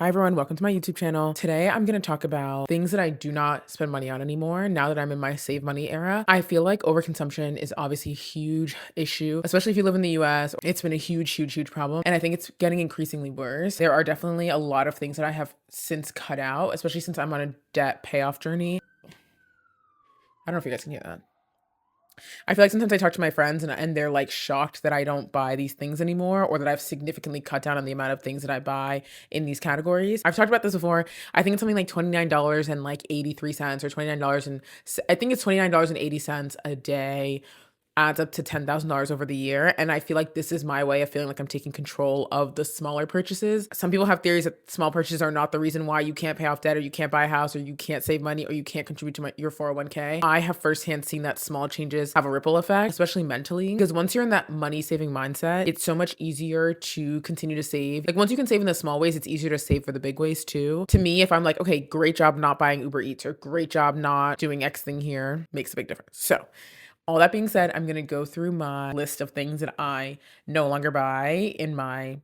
Hi everyone, welcome to my YouTube channel. Today I'm going to talk about things that I do not spend money on anymore now that I'm in my save money era. I feel like overconsumption is obviously a huge issue, especially if you live in the US. It's been a huge problem, and I think it's getting increasingly worse. There are definitely a lot of things that I have since cut out, especially since I'm on a debt payoff journey. I don't know if you guys can hear that. I feel like sometimes I talk to my friends and they're like shocked that I don't buy these things anymore, or that I've significantly cut down on the amount of things that I buy in these categories. I've talked about this before. I think it's something like $29 and like 83 cents, or $29 and I think it's $29.80 a day adds up to $10,000 over the year. And I feel like this is my way of feeling like I'm taking control of the smaller purchases. Some people have theories that small purchases are not the reason why you can't pay off debt, or you can't buy a house, or you can't save money, or you can't contribute to your 401k. I have firsthand seen that small changes have a ripple effect, especially mentally, because once you're in that money saving mindset, it's so much easier to continue to save. Like once you can save in the small ways, it's easier to save for the big ways too. To me, if I'm like, okay, great job not buying Uber Eats, or great job not doing X thing here, makes a big difference. So all that being said, I'm going to go through my list of things that I no longer buy in my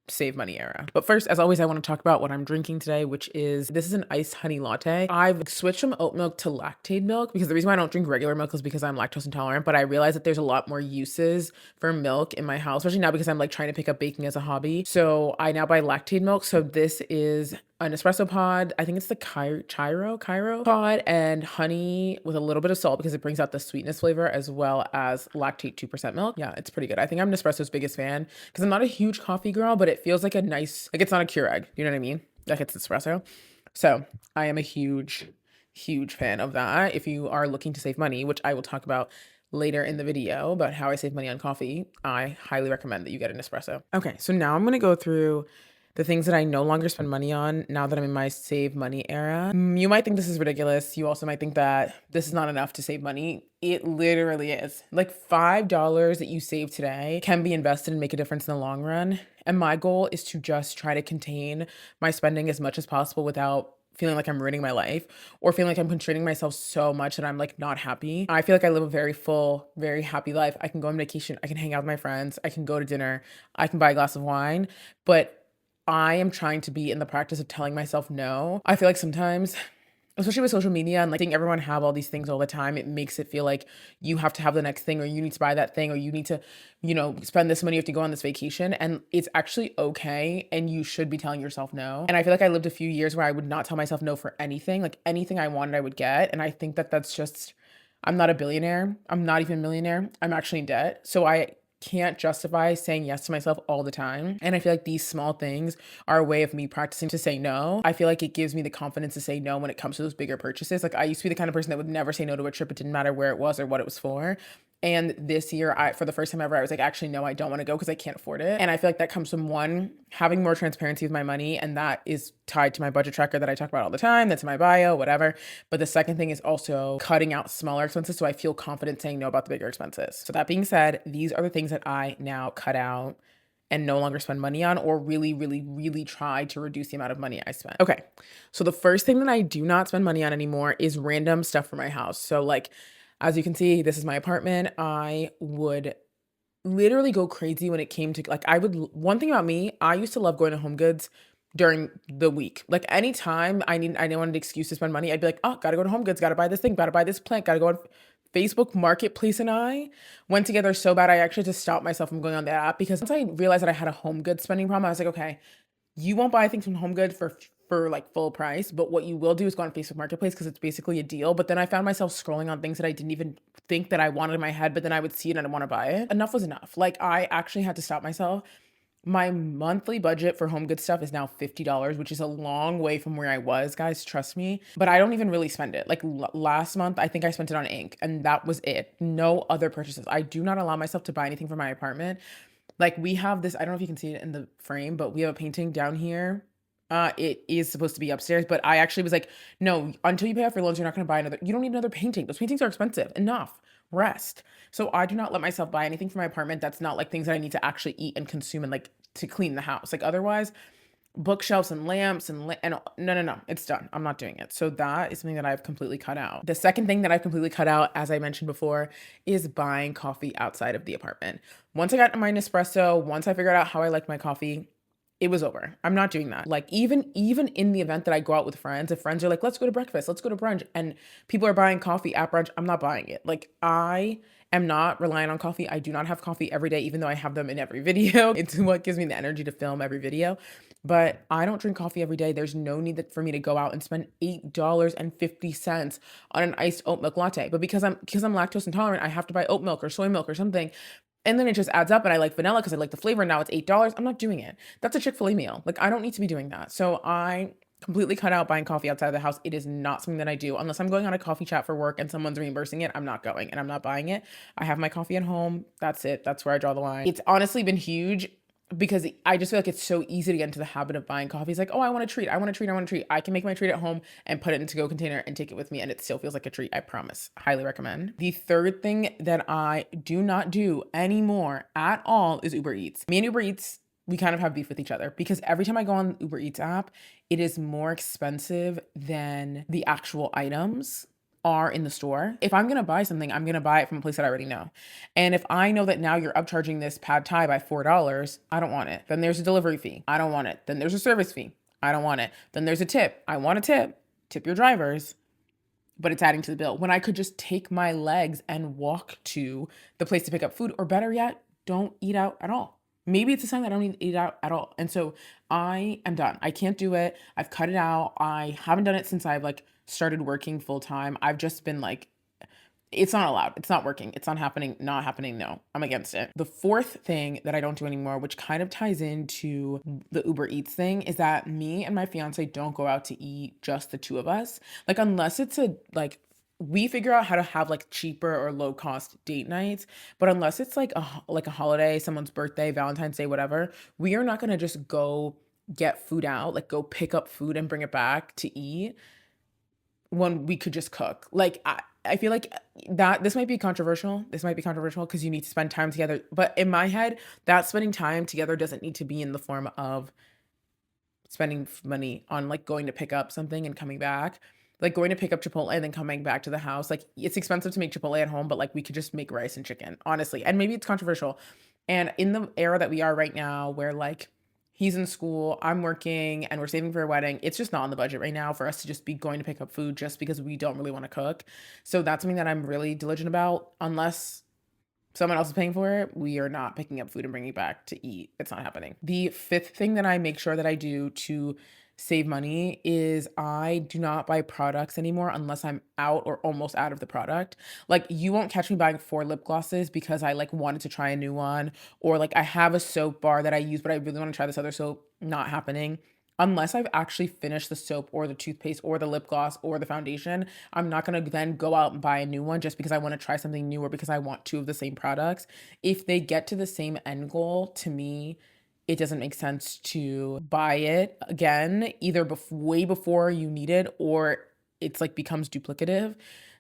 save money era. But first, as always, I want to talk about what I'm drinking today, which is, this is an iced honey latte. I've switched from oat milk to lactate milk because the reason why I don't drink regular milk is because I'm lactose intolerant, but I realize that there's a lot more uses for milk in my house, especially now because I'm like trying to pick up baking as a hobby. So I now buy lactate milk. So this is an espresso pod. I think it's the Cairo pod, and honey with a little bit of salt because it brings out the sweetness flavor, as well as lactate 2% milk. Yeah, it's pretty good. I think I'm Nespresso's biggest fan because I'm not a huge coffee girl, but it feels like a nice, like it's not a Keurig. You know what I mean? Like it's espresso. So I am a huge fan of that. If you are looking to save money, which I will talk about later in the video about how I save money on coffee, I highly recommend that you get an espresso. Okay, so now I'm going to go through the things that I no longer spend money on now that I'm in my save money era. You might think this is ridiculous. You also might think that this is not enough to save money. It literally is. Like $5 that you save today can be invested and make a difference in the long run. And my goal is to just try to contain my spending as much as possible without feeling like I'm ruining my life, or feeling like I'm constraining myself so much that I'm like not happy. I feel like I live a very full, very happy life. I can go on vacation, I can hang out with my friends, I can go to dinner, I can buy a glass of wine, but I am trying to be in the practice of telling myself no. I feel like sometimes, especially with social media and like seeing everyone have all these things all the time, it makes it feel like you have to have the next thing, or you need to buy that thing, or you need to, spend this money, you have to go on this vacation. And it's actually okay. And you should be telling yourself no. And I feel like I lived a few years where I would not tell myself no for anything. Like anything I wanted, I would get. And I think that that's just, I'm not a billionaire. I'm not even a millionaire. I'm actually in debt. So I can't justify saying yes to myself all the time. And I feel like these small things are a way of me practicing to say no. I feel like it gives me the confidence to say no when it comes to those bigger purchases. Like I used to be the kind of person that would never say no to a trip. It didn't matter where it was or what it was for. And this year, for the first time ever, I was like, actually, no, I don't want to go because I can't afford it. And I feel like that comes from one, having more transparency with my money. And that is tied to my budget tracker that I talk about all the time. That's in my bio, whatever. But the second thing is also cutting out smaller expenses, so I feel confident saying no about the bigger expenses. So that being said, these are the things that I now cut out and no longer spend money on, or really try to reduce the amount of money I spend. Okay, so the first thing that I do not spend money on anymore is random stuff for my house. So like, as you can see, this is my apartment. I would literally go crazy when it came to like, one thing about me, I used to love going to Home Goods during the week. Like anytime I didn't want an excuse to spend money, I'd be like, oh, gotta go to Home Goods, gotta buy this thing, gotta buy this plant, gotta go on Facebook Marketplace. And I went together so bad, I actually just stopped myself from going on that app, because once I realized that I had a Home Goods spending problem, I was like, okay, you won't buy things from Home Goods for like full price, but what you will do is go on Facebook Marketplace because it's basically a deal. But then I found myself scrolling on things that I didn't even think that I wanted in my head, but then I would see it and I didn't want to buy it. Enough was enough. Like I actually had to stop myself. My monthly budget for home goods stuff is now $50, which is a long way from where I was, guys, trust me. But I don't even really spend it. Like last month, I think I spent it on ink, and that was it. No other purchases. I do not allow myself to buy anything for my apartment. Like we have this, I don't know if you can see it in the frame, but we have a painting down here. It is supposed to be upstairs, but I actually was like, no, until you pay off your loans, you're not going to buy another. You don't need another painting. Those paintings are expensive. Enough. Rest. So I do not let myself buy anything for my apartment that's not like things that I need to actually eat and consume and like to clean the house. Like otherwise, bookshelves and lamps and no, it's done. I'm not doing it. So that is something that I've completely cut out. The second thing that I've completely cut out, as I mentioned before, is buying coffee outside of the apartment. Once I got my Nespresso, once I figured out how I like my coffee, it was over. I'm not doing that. Like even in the event that I go out with friends, if friends are like, let's go to breakfast, let's go to brunch, and people are buying coffee at brunch, I'm not buying it. Like I am not relying on coffee. I do not have coffee every day, even though I have them in every video. It's what gives me the energy to film every video. But I don't drink coffee every day. There's no need for me to go out and spend $8.50 on an iced oat milk latte. But because I'm lactose intolerant, I have to buy oat milk or soy milk or something. And then it just adds up, and I like vanilla because I like the flavor. Now it's $8. I'm not doing it. That's a Chick-fil-A meal. Like I don't need to be doing that. So I completely cut out buying coffee outside of the house. It is not something that I do unless I'm going on a coffee chat for work and someone's reimbursing it. I'm not going and I'm not buying it. I have my coffee at home. That's it. That's where I draw the line. It's honestly been huge because I just feel like it's so easy to get into the habit of buying coffee. It's like, oh, I want a treat. I want a treat. I want a treat. I can make my treat at home and put it in a to-go container and take it with me, and it still feels like a treat. I promise. Highly recommend. The third thing that I do not do anymore at all is Uber Eats. Me and Uber Eats, we kind of have beef with each other because every time I go on Uber Eats app, it is more expensive than the actual items are in the store. If I'm gonna buy something, I'm gonna buy it from a place that I already know. And if I know that now you're upcharging this pad thai by $4, I don't want it. Then there's a delivery fee. I don't want it. Then there's a service fee. I don't want it. Then there's a tip. I want a tip. Tip your drivers. But it's adding to the bill when I could just take my legs and walk to the place to pick up food, or better yet, don't eat out at all. Maybe it's a sign that I don't need to eat out at all. And so I am done. I can't do it. I've cut it out. I haven't done it since I've like started working full time. I've just been like, it's not allowed. It's not working. It's not happening. Not happening. No, I'm against it. The fourth thing that I don't do anymore, which kind of ties into the Uber Eats thing, is that me and my fiance don't go out to eat, just the two of us. Like, unless it's a, like, we figure out how to have like cheaper or low cost date nights, but unless it's like a holiday, someone's birthday, Valentine's Day, whatever, we are not going to just go get food out, like go pick up food and bring it back to eat when we could just cook. Like I feel like that this might be controversial. This might be controversial because you need to spend time together. But in my head, that spending time together doesn't need to be in the form of spending money on like going to pick up something and coming back. Like going to pick up Chipotle and then coming back to the house. Like it's expensive to make Chipotle at home, but like we could just make rice and chicken, honestly. And maybe it's controversial. And in the era that we are right now, where like he's in school, I'm working, and we're saving for a wedding, it's just not on the budget right now for us to just be going to pick up food just because we don't really want to cook. So that's something that I'm really diligent about. Unless someone else is paying for it, we are not picking up food and bringing it back to eat. It's not happening. The fifth thing that I make sure that I do to save money is I do not buy products anymore unless I'm out or almost out of the product. Like you won't catch me buying 4 lip glosses because I like wanted to try a new one, or like I have a soap bar that I use but I really want to try this other soap. Not happening. Unless I've actually finished the soap or the toothpaste or the lip gloss or the foundation, I'm not going to then go out and buy a new one just because I want to try something new or because I want two of the same products. If they get to the same end goal, to me, it doesn't make sense to buy it again, either way before you need it, or it's like becomes duplicative.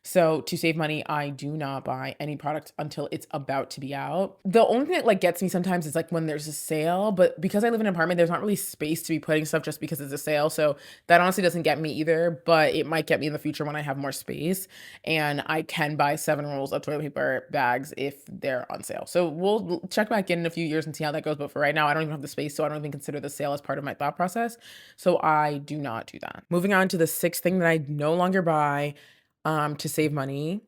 So to save money, I do not buy any product until it's about to be out. The only thing that like gets me sometimes is like when there's a sale, but because I live in an apartment, there's not really space to be putting stuff just because it's a sale. So that honestly doesn't get me either, but it might get me in the future when I have more space and I can buy 7 rolls of toilet paper bags if they're on sale. So we'll check back in a few years and see how that goes. But for right now, I don't even have the space, so I don't even consider the sale as part of my thought process. So I do not do that. Moving on to the sixth thing that I no longer buy to save money: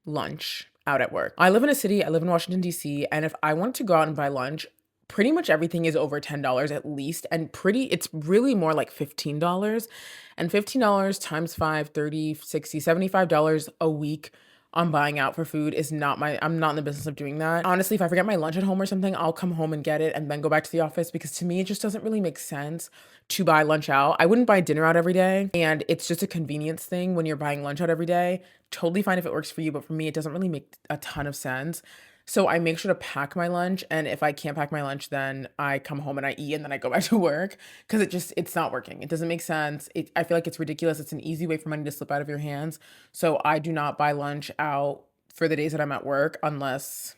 lunch out at work. I live in a city, I live in Washington, D.C., and if I want to go out and buy lunch, pretty much everything is over $10 at least. And it's really more like $15. And $15 times 5, 30, 60, $75 a week on buying out for food is I'm not in the business of doing that. Honestly, if I forget my lunch at home or something, I'll come home and get it and then go back to the office, because to me, it just doesn't really make sense to buy lunch out. I wouldn't buy dinner out every day, and it's just a convenience thing when you're buying lunch out every day. Totally fine if it works for you, but for me, it doesn't really make a ton of sense. So I make sure to pack my lunch, and if I can't pack my lunch, then I come home and I eat and then I go back to work, because it's not working. It doesn't make sense. I feel like it's ridiculous. It's an easy way for money to slip out of your hands. So I do not buy lunch out for the days that I'm at work unless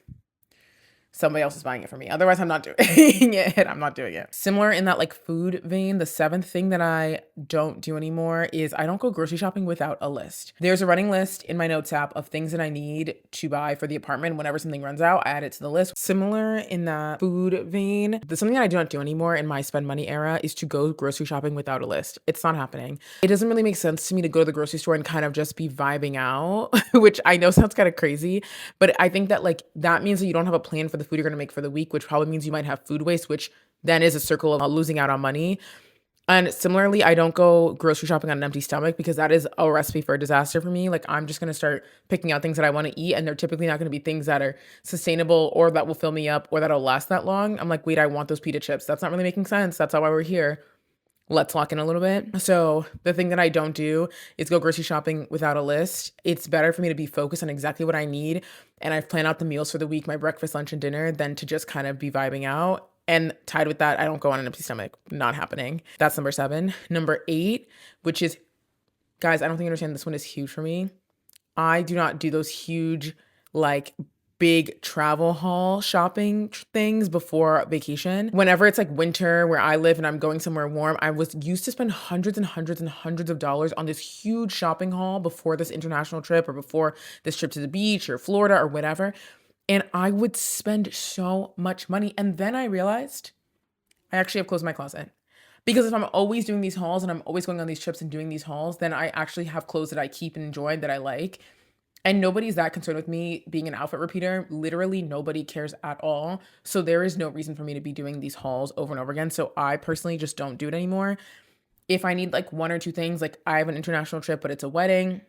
somebody else is buying it for me. Otherwise, I'm not doing it. I'm not doing it. Similar in that like food vein, the seventh thing that I don't do anymore is I don't go grocery shopping without a list. There's a running list in my notes app of things that I need to buy for the apartment. Whenever something runs out, I add it to the list. Similar in that food vein, something that I do not do anymore in my spend money era is to go grocery shopping without a list. It's not happening. It doesn't really make sense to me to go to the grocery store and kind of just be vibing out, which I know sounds kind of crazy, but I think that like that means that you don't have a plan for the food you're going to make for the week, which probably means you might have food waste, which then is a circle of losing out on money. And similarly, I don't go grocery shopping on an empty stomach because that is a recipe for a disaster for me. Like I'm just going to start picking out things that I want to eat, and they're typically not going to be things that are sustainable or that will fill me up or that'll last that long. I'm like, wait, I want those pita chips. That's not really making sense. That's not why we're here. Let's lock in a little bit. So the thing that I don't do is go grocery shopping without a list. It's better for me to be focused on exactly what I need. And I've planned out the meals for the week, my breakfast, lunch, and dinner, than to just kind of be vibing out. And tied with that, I don't go on an empty stomach. Not happening. That's number 7. Number 8, which is, guys, I don't think you understand. This one is huge for me. I do not do those huge, like, big travel haul shopping things before vacation. Whenever it's like winter where I live and I'm going somewhere warm, I was used to spend hundreds and hundreds and hundreds of dollars on this huge shopping haul before this international trip or before this trip to the beach or Florida or whatever. And I would spend so much money. And then I realized I actually have closed my closet. Because if I'm always doing these hauls and I'm always going on these trips and doing these hauls, then I actually have clothes that I keep and enjoy that I like. And nobody's that concerned with me being an outfit repeater. Literally nobody cares at all. So there is no reason for me to be doing these hauls over and over again. So I personally just don't do it anymore. If I need like 1 or 2 things, like I have an international trip, but it's a wedding.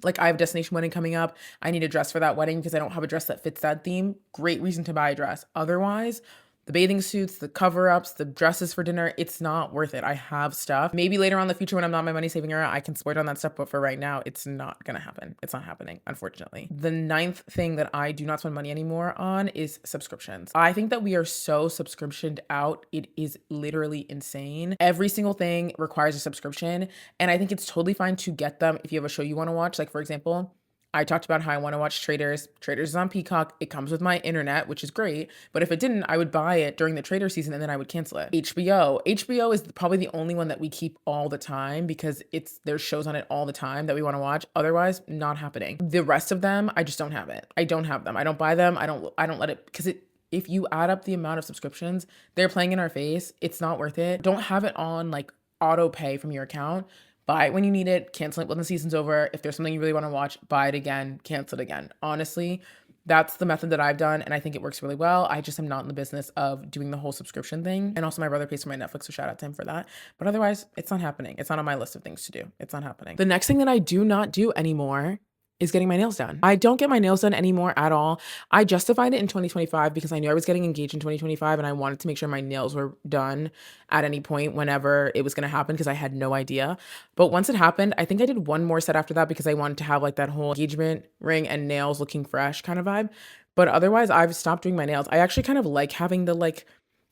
Like I have a destination wedding coming up. I need a dress for that wedding because I don't have a dress that fits that theme. Great reason to buy a dress. Otherwise, the bathing suits, the cover-ups, the dresses for dinner, it's not worth it. I have stuff. Maybe later on in the future when I'm not in my money saving era, I can splurge on that stuff. But for right now, it's not going to happen. It's not happening, unfortunately. The 9th thing that I do not spend money anymore on is subscriptions. I think that we are so subscriptioned out. It is literally insane. Every single thing requires a subscription. And I think it's totally fine to get them if you have a show you want to watch. Like for example, I talked about how I want to watch Traders. Traders is on Peacock. It comes with my internet, which is great. But if it didn't, I would buy it during the Trader season and then I would cancel it. HBO is probably the only one that we keep all the time because there's shows on it all the time that we want to watch. Otherwise, not happening. The rest of them, I just don't have it. I don't have them. I don't buy them. I don't let it because if you add up the amount of subscriptions they're playing in our face, it's not worth it. Don't have it on like auto pay from your account. Buy it when you need it, cancel it when the season's over. If there's something you really want to watch, buy it again, cancel it again. Honestly, that's the method that I've done, and I think it works really well. I just am not in the business of doing the whole subscription thing. And also my brother pays for my Netflix, so shout out to him for that. But otherwise, it's not happening. It's not on my list of things to do. It's not happening. The next thing that I do not do anymore is getting my nails done. I don't get my nails done anymore at all. I justified it in 2025 because I knew I was getting engaged in 2025 and I wanted to make sure my nails were done at any point whenever it was going to happen because I had no idea. But once it happened, I think I did one more set after that because I wanted to have like that whole engagement ring and nails looking fresh kind of vibe. But otherwise, I've stopped doing my nails. I actually kind of like having the like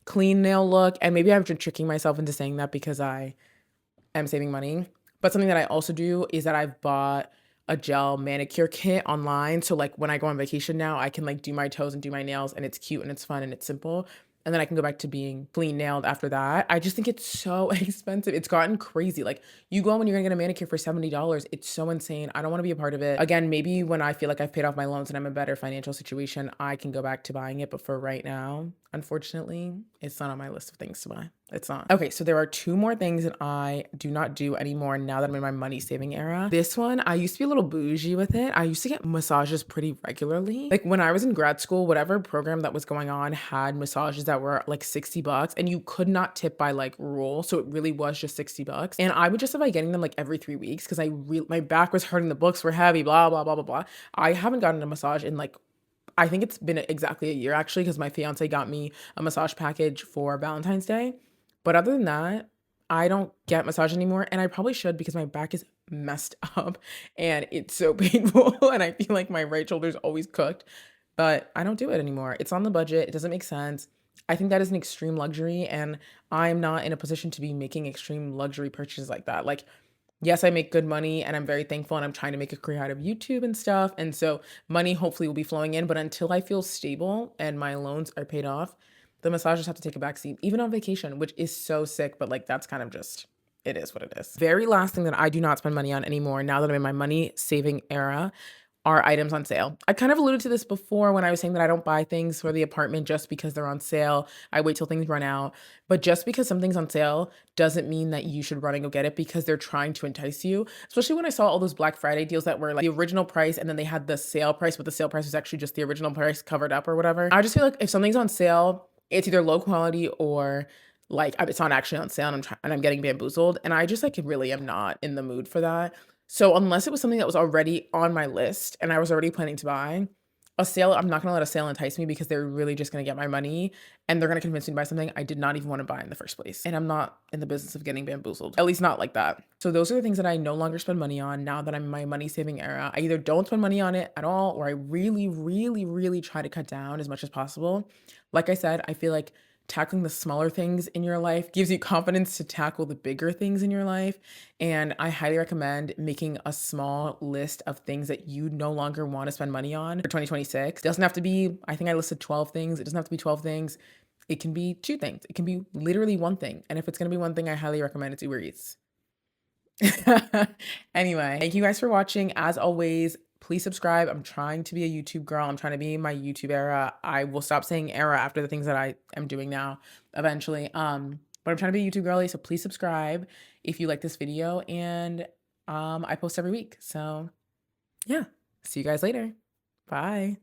clean nail look, and maybe I've been tricking myself into saying that because I am saving money. But something that I also do is that I've bought a gel manicure kit online. So like when I go on vacation now, I can like do my toes and do my nails and it's cute and it's fun and it's simple. And then I can go back to being clean nailed after that. I just think it's so expensive. It's gotten crazy. Like you go when you're gonna get a manicure for $70. It's so insane. I don't want to be a part of it. Again, maybe when I feel like I've paid off my loans and I'm in a better financial situation, I can go back to buying it. But for right now, unfortunately, it's not on my list of things to buy. It's not. Okay, so there are 2 more things that I do not do anymore now that I'm in my money saving era. This one, I used to be a little bougie with it. I used to get massages pretty regularly. Like when I was in grad school, whatever program that was going on had massages that were like $60 and you could not tip by like rule. So it really was just $60. And I would justify getting them like every 3 weeks because my back was hurting, the books were heavy, blah, blah, blah, blah, blah. I haven't gotten a massage in like I think it's been exactly a year actually because my fiance got me a massage package for Valentine's Day. But other than that, I don't get massage anymore. And I probably should because my back is messed up and it's so painful. And I feel like my right shoulder is always cooked. But I don't do it anymore. It's on the budget. It doesn't make sense. I think that is an extreme luxury. And I'm not in a position to be making extreme luxury purchases like that. Like Yes, I make good money and I'm very thankful and I'm trying to make a career out of YouTube and stuff. And so money hopefully will be flowing in. But until I feel stable and my loans are paid off, the massages have to take a back seat, even on vacation, which is so sick. But like that's kind of just it is what it is. Very last thing that I do not spend money on anymore now that I'm in my money saving era are items on sale. I kind of alluded to this before when I was saying that I don't buy things for the apartment just because they're on sale. I wait till things run out. But just because something's on sale doesn't mean that you should run and go get it because they're trying to entice you. Especially when I saw all those Black Friday deals that were like the original price and then they had the sale price, but the sale price was actually just the original price covered up or whatever. I just feel like if something's on sale, it's either low quality or like it's not actually on sale and I'm getting bamboozled. And I just like really am not in the mood for that. So unless it was something that was already on my list and I was already planning to buy, a sale, I'm not gonna let a sale entice me because they're really just gonna get my money and they're gonna convince me to buy something I did not even want to buy in the first place. And I'm not in the business of getting bamboozled, at least not like that. So those are the things that I no longer spend money on now that I'm in my money saving era. I either don't spend money on it at all, or I really, really, really try to cut down as much as possible. Like I said, I feel like tackling the smaller things in your life gives you confidence to tackle the bigger things in your life. And I highly recommend making a small list of things that you no longer want to spend money on for 2026. It doesn't have to be, I think I listed 12 things. It doesn't have to be 12 things. It can be two things. It can be literally one thing. And if it's going to be one thing, I highly recommend it's Uber Eats. Anyway, thank you guys for watching. As always, please subscribe. I'm trying to be a YouTube girl. I'm trying to be in my YouTube era. I will stop saying era after the things that I am doing now eventually. But I'm trying to be a YouTube girly, so please subscribe if you like this video and I post every week. So, yeah. See you guys later. Bye.